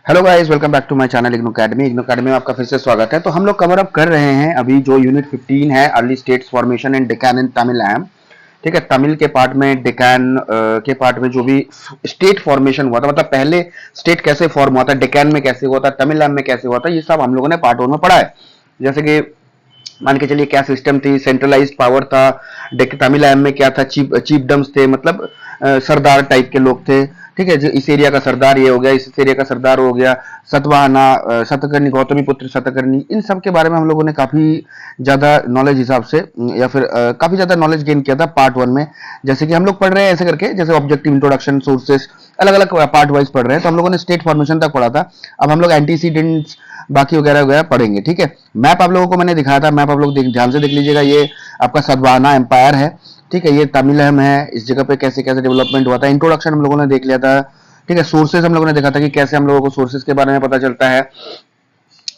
Hello guys, welcome back to my channel IGNOU academy में आपका फिर से स्वागत है। तो हम लोग कवर अप कर रहे हैं अभी जो यूनिट 15 है, early states formation in Deccan and Tamil. ठीक है, तमिल के पार्ट में, डेक्कन के पार्ट में जो भी स्टेट फॉर्मेशन हुआ था, मतलब पहले स्टेट कैसे फॉर्म हुआ था, डेक्कन में कैसे हुआ था, तमिल में कैसे हुआ था, ये सब हम लोगों ने पार्ट 1 में पढ़ा है। जैसे कि मान के चलिए क्या सिस्टम थी, सेंट्रलाइज्ड पावर था, तमिल में क्या था, चीफडम्स थे, मतलब सरदार टाइप के लोग थे। ठीक है, जो इस एरिया का सरदार ये हो गया, इस एरिया का सरदार हो गया, सतवाहना, शतकर्णी, गौतमी पुत्र शतकर्णी, इन सब के बारे में हम लोगों ने काफी ज्यादा नॉलेज हिसाब से या फिर काफी ज्यादा नॉलेज गेन किया था पार्ट 1 में। जैसे कि हम लोग पढ़ रहे हैं ऐसे करके, जैसे ऑब्जेक्टिव, इंट्रोडक्शन, सोर्सेस, अलग अलग पार्ट वाइज पढ़ रहे हैं। तो हम लोगों ने स्टेट फॉर्मेशन तक पढ़ा था। अब हम लोग एंटीसीडेंट्स बाकी वगैरह वगैरह पढ़ेंगे। ठीक है, मैप आप लोगों को मैंने दिखाया था, मैप आप लोग ध्यान से देख लीजिएगा। ये आपका सतवाहना एम्पायर है। ठीक है, ये तमिलहम है, इस जगह पे कैसे कैसे डेवलपमेंट हुआ था, इंट्रोडक्शन हम लोगों ने देख लिया था। ठीक है, सोर्सेज हम लोगों ने देखा था कि कैसे हम लोगों को सोर्सेज के बारे में पता चलता है,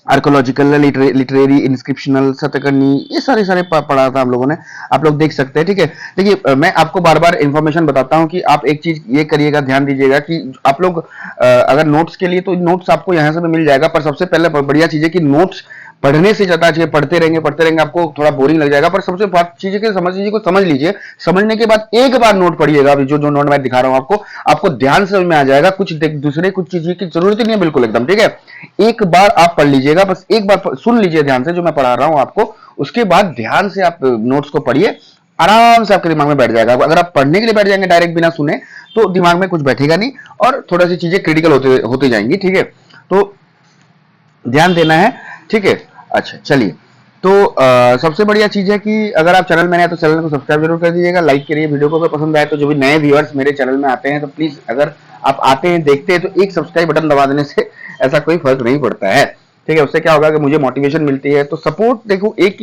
आर्कोलॉजिकल, लिटरेरी, इंस्क्रिप्शनल, सतकर्णी, ये सारे सारे पढ़ा था हम लोगों ने। आप लोग देख सकते हैं। ठीक है, देखिए मैं आपको बार बार इंफॉर्मेशन बताता हूं कि आप एक चीज ये करिएगा, ध्यान दीजिएगा कि आप लोग अगर नोट्स के लिए, तो नोट्स आपको यहां से भी मिल जाएगा, पर सबसे पहले बढ़िया चीज है कि नोट्स पढ़ने से ज्यादा चाहिए, पढ़ते रहेंगे आपको थोड़ा बोरिंग लग जाएगा। पर सबसे बात चीज है कि समझ लीजिए, समझने के बाद एक बार नोट पढ़िएगा। अभी जो जो नोट मैं दिखा रहा हूं आपको, आपको ध्यान से समझ में आ जाएगा। कुछ दूसरे कुछ चीज की जरूरत ही नहीं है, बिल्कुल एकदम। ठीक है, एक बार आप पढ़ लीजिएगा, बस एक बार सुन लीजिए ध्यान से जो मैं पढ़ा रहा हूं आपको, उसके बाद ध्यान से आप नोट्स को पढ़िए, आराम से आपके दिमाग में बैठ जाएगा। अगर आप पढ़ने के लिए बैठ जाएंगे डायरेक्ट बिना सुने, तो दिमाग में कुछ बैठेगा नहीं और थोड़ा सी चीजें क्रिटिकल होती जाएंगी। ठीक है, तो ध्यान देना है। ठीक है, अच्छा चलिए। तो सबसे बढ़िया चीज है कि अगर आप चैनल में नए हैं तो चैनल को सब्सक्राइब जरूर कर दीजिएगा, लाइक करिए वीडियो को। अगर पसंद आए तो जो भी नए व्यूअर्स मेरे चैनल में आते हैं, तो प्लीज अगर आप आते हैं, देखते हैं, तो एक सब्सक्राइब बटन दबा देने से ऐसा कोई फर्क नहीं पड़ता है। ठीक है, उससे क्या होगा कि मुझे मोटिवेशन मिलती है। तो सपोर्ट देखो, एक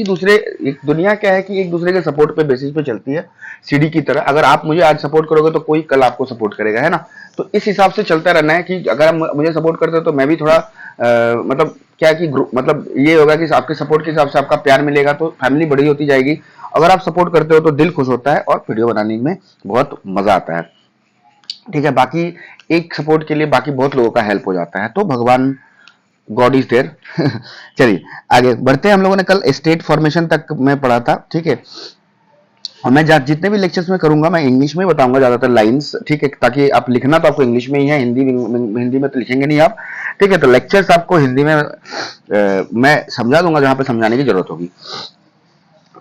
दुनिया क्या है कि एक दूसरे के सपोर्ट पे बेसिस पे चलती है, सीढ़ी की तरह। अगर आप मुझे आज सपोर्ट करोगे तो कोई कल आपको सपोर्ट करेगा, है ना। तो इस हिसाब से चलता रहना है कि अगर आप मुझे सपोर्ट करते हो तो मैं भी थोड़ा मतलब क्या कि मतलब ये होगा कि आपके सपोर्ट के हिसाब से आपका प्यार मिलेगा, तो फैमिली बड़ी होती जाएगी। अगर आप सपोर्ट करते हो तो दिल खुश होता है और वीडियो बनाने में बहुत मजा आता है। ठीक है, बाकी एक सपोर्ट के लिए बाकी बहुत लोगों का हेल्प हो जाता है, तो भगवान, गॉड इज देयर। चलिए आगे बढ़ते हैं। हम लोगों ने कल स्टेट फॉर्मेशन तक में पढ़ा था। ठीक है, और मैं जितने भी लेक्चर्स में करूंगा, मैं इंग्लिश में बताऊंगा ज्यादातर लाइंस। ठीक है, ताकि आप लिखना तो आपको इंग्लिश में ही है, हिंदी में तो लिखेंगे नहीं आप। ठीक है, तो लेक्चर्स आपको हिंदी में मैं समझा दूंगा जहां पे समझाने की जरूरत होगी।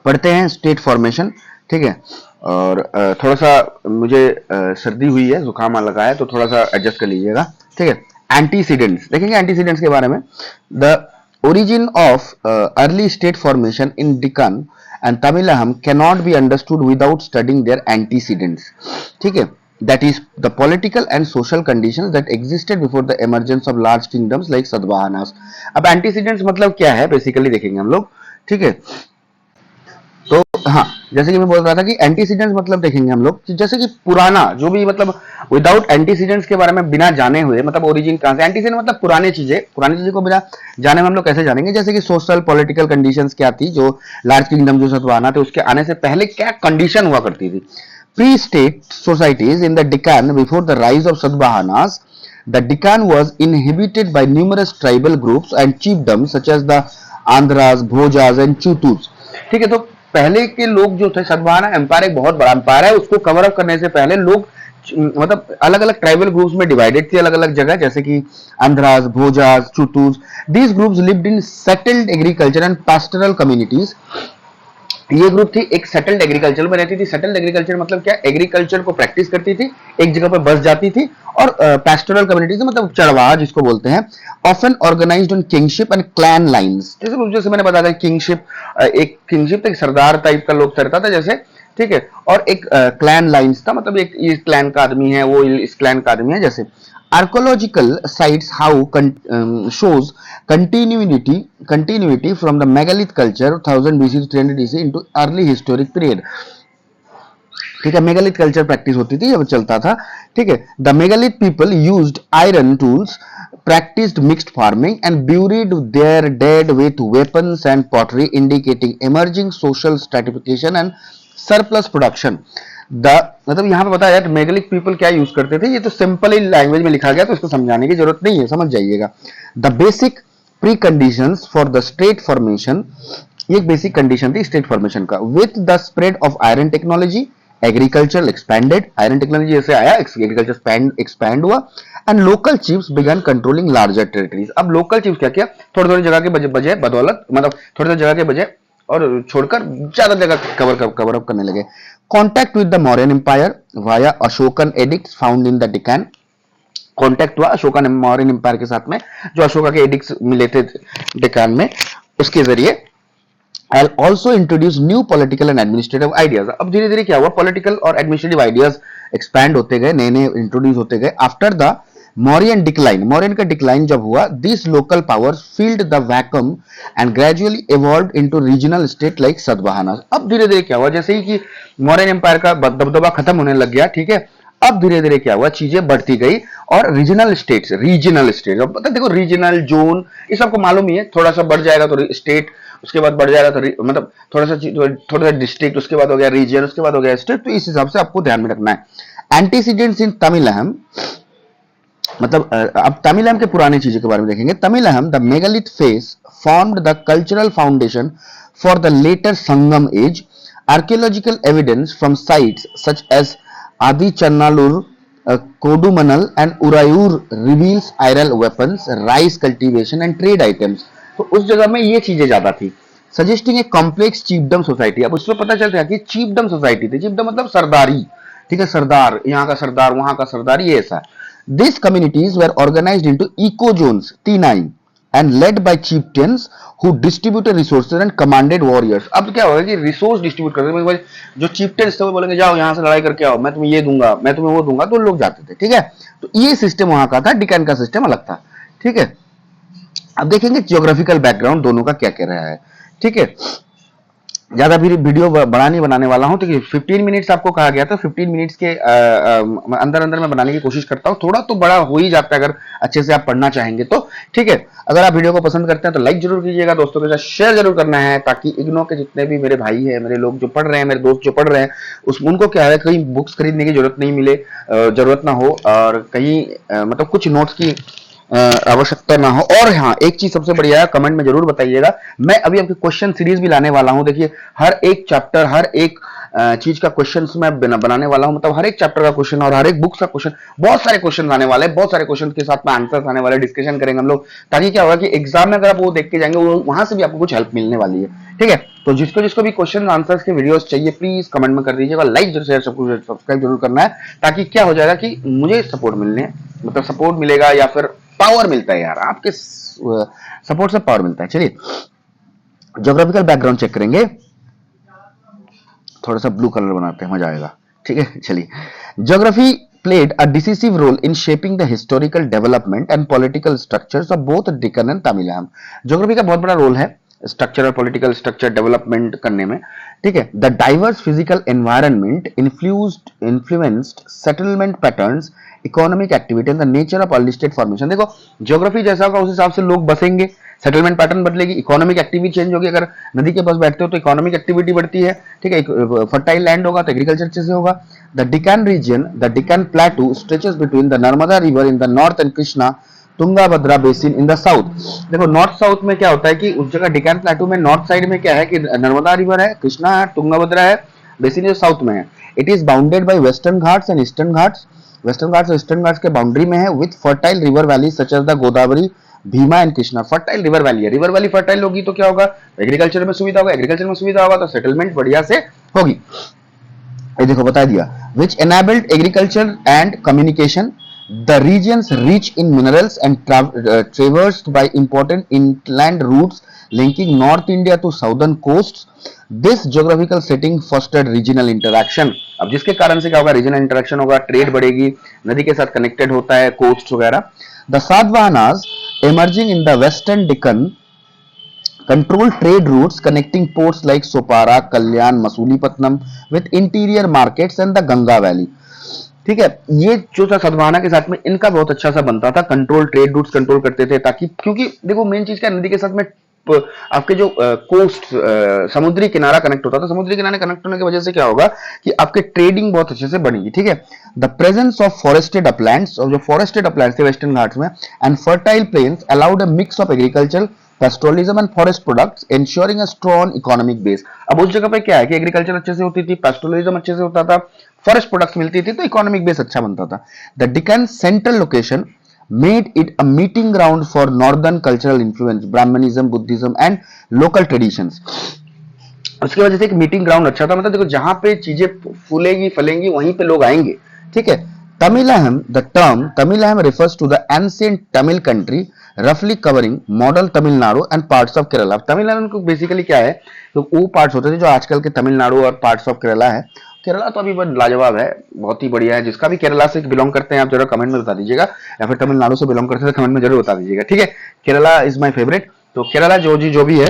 पढ़ते हैं स्टेट फॉर्मेशन। ठीक है, और थोड़ा सा मुझे सर्दी हुई है, जुकाम लगा है, तो थोड़ा सा एडजस्ट कर लीजिएगा। ठीक है, एंटीसीडेंट्स देखेंगे, एंटीसीडेंट्स के बारे में। The origin of early state formation in Deccan and Tamilaham cannot be understood without studying their antecedents. ठीक है, that is the political and social conditions that existed before the emergence of large kingdoms like Satavahanas. अब antecedents मतलब क्या है basically देखेंगे हम लोग। ठीक है, तो हाँ, जैसे कि मैं बोल रहा था कि एंटीसीडेंट्स मतलब देखेंगे हम लोग कि जैसे कि पुराना जो भी, मतलब विदाउट एंटीसीडेंट्स के बारे में बिना जाने हुए, मतलब ओरिजिन कहां से, एंटीसीडेंट मतलब पुरानी चीजें को बिना जाने में हम लोग कैसे जानेंगे। जैसे कि सोशल पॉलिटिकल कंडीशंस क्या थी, जो लार्ज किंगडम जो सतवाहना थे उसके आने से पहले क्या कंडीशन हुआ करती थी। Pre state societies in the Deccan before the rise of Satavahanas, the Deccan was inhabited by numerous tribal groups and chiefdoms such as the Andhras, Bhojas and Chutus. ठीक है, तो पहले के लोग जो थे, सतवाहना एम्पायर एक बहुत बड़ा एम्पायर है, उसको कवर अप करने से पहले लोग मतलब अलग अलग ट्राइबल ग्रुप्स में डिवाइडेड थे, अलग अलग जगह, जैसे कि Andhras, Bhojas, Chutus. These groups lived in settled agriculture and pastoral communities. ये ग्रुप थी एक सेटल्ड एग्रीकल्चर में रहती थी। सेटल्ड एग्रीकल्चर मतलब क्या, एग्रीकल्चर को प्रैक्टिस करती थी, एक जगह पर बस जाती थी। और पैस्टोरल कम्युनिटीज मतलब चरवाहा जिसको बोलते हैं, often organized on kingship and clan lines. जैसे मैंने बताया था, किंगशिप एक सरदार टाइप का लोग करता था जैसे। ठीक है, और एक क्लैन लाइंस था, मतलब एक इस क्लैन का आदमी है, वो इस क्लैन का आदमी है जैसे। Archaeological sites how shows continuity from the megalith culture 1000 BC to 300 BC into early historic period. ठीक है, मेगालिथ कल्चर प्रैक्टिस होती थी, जब चलता था। ठीक है, the megalith people used iron tools, practiced mixed farming and buried their dead with weapons and pottery, indicating emerging social stratification and surplus production. मतलब यहाँ पे बता यार मेगलिक पीपल क्या यूज करते थे, ये तो सिंपल ही लैंग्वेज में लिखा गया तो इसको समझाने की जरूरत नहीं है, समझ जाइएगा। The basic pre conditions for the state formation, ये एक बेसिक कंडीशन थी स्टेट फॉर्मेशन का। With the spread of iron technology agriculture expanded, iron technology जैसे आया एग्रीकल्चर एक्सपैंड हुआ and local chiefs began controlling larger territories. अब local chiefs क्या किया, थोड़ी थोड़ी जगह के बजाय बदौलत मतलब थोड़ी थोड़ी जगह के बजाय और छोड़कर ज्यादा जगह कवर अप करने लगे। Contact with the Mauryan empire via Ashokan edicts found in the Deccan, contact हुआ अशोकन मौर्यन एम्पायर के साथ में, जो अशोका के एडिक्ट्स मिले थे डिकान में, उसके जरिए I'll also introduce new political and administrative ideas। अब धीरे धीरे क्या हुआ, पॉलिटिकल और एडमिनिस्ट्रेटिव आइडियाज एक्सपैंड होते गए, नए नए इंट्रोड्यूस होते गए। After the Mauryan decline, Mauryan का डिक्लाइन जब हुआ, this local powers field the vacuum and gradually evolve into regional state like Satavahana. अब धीरे धीरे क्या हुआ, जैसे ही कि मौर्यन एम्पायर का दबदबा खत्म होने लग गया, ठीक है, अब धीरे धीरे क्या हुआ, चीजें बढ़ती गई और रीजनल स्टेट्स, अब पता देखो रीजनल जोन ये सबको मालूम ही है, थोड़ा सा बढ़ जाएगा तो स्टेट, उसके बाद बढ़ जाएगा तो मतलब थोड़ा सा डिस्ट्रिक्ट, उसके बाद हो गया रीजन, उसके बाद हो गया स्टेट। तो इस हिसाब से आपको ध्यान में रखना है। एंटीसीडेंट्स इन तमिलहम, मतलब अब तमिलहम के पुराने चीजों के बारे में देखेंगे। Tamilakam the megalith phase formed the cultural foundation for the later Sangam age. Archaeological evidence from sites such as Adichanallur, Kodumanal and Uraiyur reveals iron weapons, rice cultivation and trade items. तो उस जगह में ये चीजें ज्यादा थी। Suggesting a complex chiefdom society, अब उसमें पता चलता है कि चीफडम सोसाइटी थी, चीफडम मतलब सरदारी, ठीक है, सरदार, यहाँ का सरदार, वहां का सरदार, ये ऐसा। These communities were organized into eco-zones, T9, and led by chieftains who distributed resources and commanded warriors। अब क्या होगा कि रिसोर्स डिस्ट्रीब्यूट करते थे, जो चिफ्टेंस थे वो बोलेंगे जाओ यहाँ से लड़ाई करके आओ, मैं तुम्हें ये दूंगा, मैं तुम्हें वो दूंगा, तो लोग जाते थे, ठीक है। तो ये सिस्टम वहां का था, डिकैन का सिस्टम अलग था, ठीक है। अब देखेंगे जियोग्राफिकल बैकग्राउंड दोनों का क्या कह रहा है, ठीक है। ज्यादा फिर वीडियो बड़ा नहीं बनाने वाला हूं, तो 15 मिनट्स आपको कहा गया था, 15 मिनट्स के अंदर अंदर मैं बनाने की कोशिश करता हूं, थोड़ा तो बड़ा हो ही जाता है अगर अच्छे से आप पढ़ना चाहेंगे तो, ठीक है। अगर आप वीडियो को पसंद करते हैं तो लाइक जरूर कीजिएगा, दोस्तों के साथ शेयर जरूर करना है, ताकि इग्नो के जितने भी मेरे भाई हैं, मेरे लोग जो पढ़ रहे हैं, मेरे दोस्त जो पढ़ रहे हैं, उनको क्या है, कहीं बुक्स खरीदने की जरूरत नहीं मिले, जरूरत ना हो, और कहीं मतलब कुछ नोट्स की आवश्यकता ना हो। और हाँ, एक चीज सबसे बढ़िया है, कमेंट में जरूर बताइएगा, मैं अभी आपकी क्वेश्चन सीरीज भी लाने वाला हूं। देखिए हर एक चैप्टर, हर एक चीज का क्वेश्चन मैं बनाने वाला हूं, मतलब हर एक चैप्टर का क्वेश्चन और हर एक बुक का क्वेश्चन, बहुत सारे क्वेश्चन आने वाले हैं, बहुत सारे क्वेश्चन के साथ में आंसर्स आने वाले, डिस्कशन करेंगे हम लोग, ताकि क्या होगा कि एग्जाम में अगर आप वो देख के जाएंगे, वो वहां से भी आपको कुछ हेल्प मिलने वाली है, ठीक है। तो जिसको जिसको भी क्वेश्चन आंसर्स के वीडियोस चाहिए, प्लीज कमेंट में कर दीजिएगा, लाइक जरूर, शेयर, सब्सक्राइब जरूर करना है, ताकि क्या हो जाएगा कि मुझे सपोर्ट मिलने, मतलब सपोर्ट मिलेगा या फिर पावर मिलता है यार, आपके सपोर्ट से पावर मिलता है। चलिए ज्योग्राफिकल बैकग्राउंड चेक करेंगे, थोड़ा सा ब्लू कलर बनाते हैं, मजा आएगा, ठीक है। चलिए, geography played a decisive role in shaping the historical development and political structures of both Deccan and Tamilham। Geography का बहुत बड़ा रोल है स्ट्रक्चर और पॉलिटिकल स्ट्रक्चर डेवलपमेंट करने में, ठीक है। The diverse physical environment influenced settlement patterns, economic activity and the nature of early state formation. देखो ज्योग्राफी जैसा होगा उस हिसाब से लोग बसेंगे, सेटलमेंट पैटर्न बदलेगी, इकोनॉमिक एक्टिविटी चेंज होगी, अगर नदी के पास बैठते हो तो इकोनॉमिक एक्टिविटी बढ़ती है, ठीक है। फर्टाइल लैंड होगा तो एग्रीकल्चर अच्छे से होगा। The Deccan region, the Deccan plateau stretches between the Narmada river in the north and Krishna Tungabhadra basin in the south. देखो नॉर्थ साउथ में क्या होता है कि उस जगह डिकैन प्लेटू में नॉर्थ साइड में क्या है कि नर्मदा रिवर है, कृष्णा है, तुंगाभद्रा है, बेसिन जो साउथ में है। It is bounded by Western Ghats and Eastern Ghats, Western Ghats और ईस्टर्न घाट्स के बाउंड्री में है, with fertile river valley such as the Godavari, Bhima and Krishna. Fertile river valley है, रिवर वैली फर्टाइल होगी तो क्या होगा, एग्रीकल्चर में सुविधा होगा, एग्रीकल्चर में सुविधा होगा तो सेटलमेंट बढ़िया से होगी। ये देखो बता दिया, which enabled agriculture and communication, the regions rich in minerals and traversed by important inland routes linking North India to southern coasts। This geographical setting fostered regional interaction। अब जिसके कारण से क्या होगा, रीजनल इंटरेक्शन होगा, ट्रेड बढ़ेगी, नदी के साथ कनेक्टेड होता है, कोस्ट वगैरह। The Satavahanas emerging in the western Deccan control trade routes connecting ports like Sopara, Kalyan, Masulipatam with interior markets and the Ganga Valley। ठीक है, ये जो था सतवाहना के साथ में इनका बहुत अच्छा सा बनता था, कंट्रोल ट्रेड रूट्स कंट्रोल करते थे, ताकि क्योंकि देखो मेन चीज क्या, नदी के साथ में आपके जो कोस्ट समुद्री किनारा कनेक्ट होता था, समुद्री किनारे कनेक्ट होने की वजह से क्या होगा कि आपके ट्रेडिंग बहुत अच्छे से बनेगी, ठीक है। The presence of forested Uplands, और जो फॉरेस्टेड अपलैंड्स थे वेस्टर्न घाट्स में, and fertile planes allowed a mix of agriculture, pastoralism and forest products ensuring a strong economic base. अब उस जगह पे क्या है कि एग्रीकल्चर अच्छे से होती थी, पेस्टोरलिज्म अच्छे से होता था, फॉरेस्ट प्रोडक्ट्स मिलती थी, तो इकोनॉमिक बेस अच्छा बनता था। The deacon central location made it a meeting ground for northern cultural influence, Brahmanism, Buddhism and local traditions. उसकी वजह से एक मीटिंग ग्राउंड अच्छा था, मतलब देखो जहां पे चीजें फूलेगी फलेंगी वहीं पे लोग आएंगे, ठीक है। Tamilakam, the term Tamilakam refers to the ancient Tamil country roughly covering model Tamil Nadu and parts of Kerala। Tamil Nadu को बेसिकली क्या है, तो वो पार्ट्स होते थे जो आजकल के तमिलनाडु और पार्ट्स ऑफ केरला है। केरला तो अभी बहुत लाजवाब है, बहुत ही बढ़िया है। जिसका भी केरला से बिलोंग करते हैं आप जरा कमेंट में बता दीजिएगा, या फिर तमिलनाडु से बिलोंग करते हैं तो कमेंट में जरूर बता दीजिएगा, ठीक है। Kerala is my favourite. तो केरला जो भी है,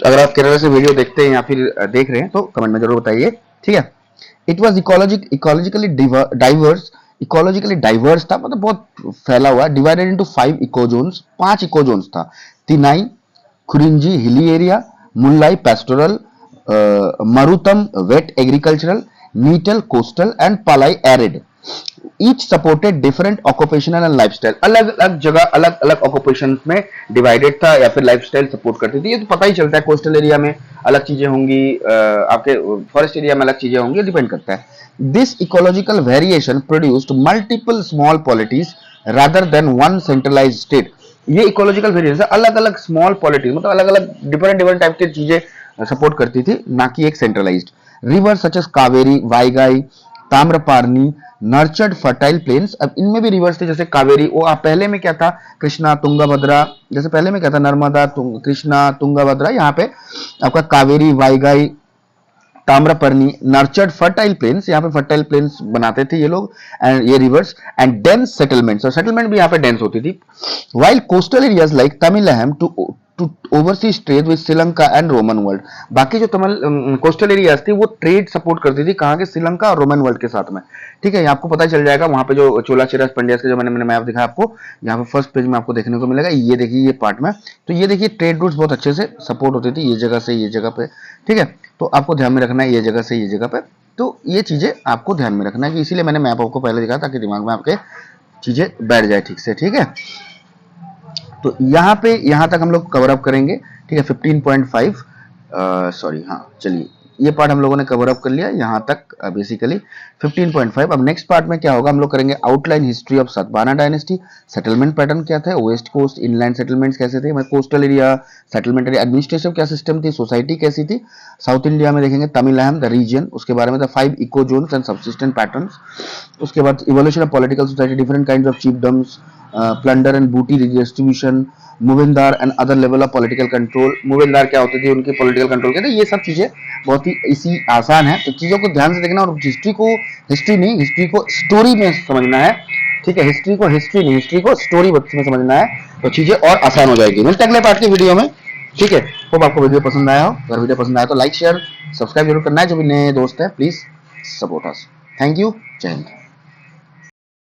अगर आप केरला से वीडियो देखते हैं या फिर देख रहे हैं तो कमेंट में जरूर बताइए, ठीक है। It was ecologically diverse, ecologically diverse था, मतलब बहुत फैला हुआ, डिवाइडेड इनटू 5 इकोजोन्स, 5 इकोजोन्स था। Tinai, kurinji hilly area, mullai pastoral, marutam wet agricultural, neytal coastal and palai arid. Each supported different occupational and lifestyle, अलग अलग जगह अलग अलग ऑक्यूपेशन में डिवाइडेड था या फिर लाइफस्टाइल सपोर्ट करती थी। ये तो पता ही चलता है, कोस्टल एरिया में अलग चीजें होंगी, आपके फॉरेस्ट एरिया में अलग चीजें होंगी, डिपेंड करता है। This ecological variation produced multiple small पॉलिटीज rather than one centralised state. ये इकोलॉजिकल वेरिएशन अलग अलग स्मॉल पॉलिटीज, मतलब अलग अलग डिफरेंट टाइप की चीजें सपोर्ट करती थी, ना कि एक centralized. River such as Kaveri, Vaigai, Tamraparni nurtured fertile plains. अब इनमें भी रिवर्स थे, जैसे कावेरी, वो पहले में क्या था, कृष्णा तुंगाभद्रा, जैसे पहले में क्या था, नर्मदा कृष्णा तुंगाभद्रा, यहाँ पे आपका Kaveri Vaigai Tamraparni nurtured fertile planes, यहाँ पे फर्टाइल प्लेन्स बनाते थे ये लोग, एंड ये रिवर्स एंड डेंस सेटलमेंट्स, और सेटलमेंट भी यहाँ पे डेंस होती थी। While coastal areas like Tamilakam to overseas trade with Sri Lanka and Roman world. बाकी जो तमिल कोस्टल एरियाज थी वो ट्रेड सपोर्ट करती थी, कहाँ के, श्रीलंका और रोमन वर्ल्ड के साथ में, ठीक है। आपको पता चल जाएगा वहां पे जो चोला चिराज पंड्यास के जो मैंने मैप दिखा आपको, यहाँ पे फर्स्ट पेज में आपको देखने को मिलेगा। ये देखिए ये पार्ट में, तो ये देखिए ट्रेड रूट्स बहुत अच्छे से सपोर्ट होती थी, ये जगह से ये जगह पे, ठीक है। तो आपको ध्यान में रखना है ये जगह से ये जगह पे, तो ये चीजें आपको ध्यान में रखना है, कि इसीलिए मैंने मैप आपको पहले दिखाया ताकि दिमाग में आपके चीजें बैठ जाए ठीक से, ठीक है। तो यहाँ पे यहाँ तक हम लोग कवर अप करेंगे, ठीक है। 15.5 सॉरी, हाँ चलिए, ये पार्ट हम लोगों ने कवर अप कर लिया यहाँ तक बेसिकली 15.5। अब नेक्स्ट पार्ट में क्या होगा, हम लोग करेंगे outline history of Satavahana dynasty, settlement pattern क्या था, वेस्ट कोस्ट इनलैंड सेटलमेंट्स कैसे थे, coastal area settlement area, administrative क्या सिस्टम थी, सोसाइटी कैसी थी। साउथ इंडिया में देखेंगे तमिलहम द रीजन, उसके बारे में था 5 eco zones and subsistent patterns. उसके बाद evolution of political society, different kinds of chiefdoms, plunder and booty distribution, Muvendar and other level of political control. Muvendar क्या होते थे, उनके पॉलिटिकल कंट्रोल कहते हैं। ये सब चीजें बहुत ही इसी आसान है, तो चीजों को ध्यान से देखना, और हिस्ट्री को हिस्ट्री नहीं, हिस्ट्री को स्टोरी में समझना है, ठीक है। हिस्ट्री को हिस्ट्री नहीं, हिस्ट्री को स्टोरी में समझना है, तो चीजें और आसान हो जाएगी। मिलते हैं अगले पार्ट की वीडियो में, ठीक है। होप आपको वीडियो पसंद आया हो, अगर वीडियो पसंद आया तो लाइक शेयर सब्सक्राइब जरूर करना है। जो भी नए दोस्त हैं please support us. Thank you, जय हिंद।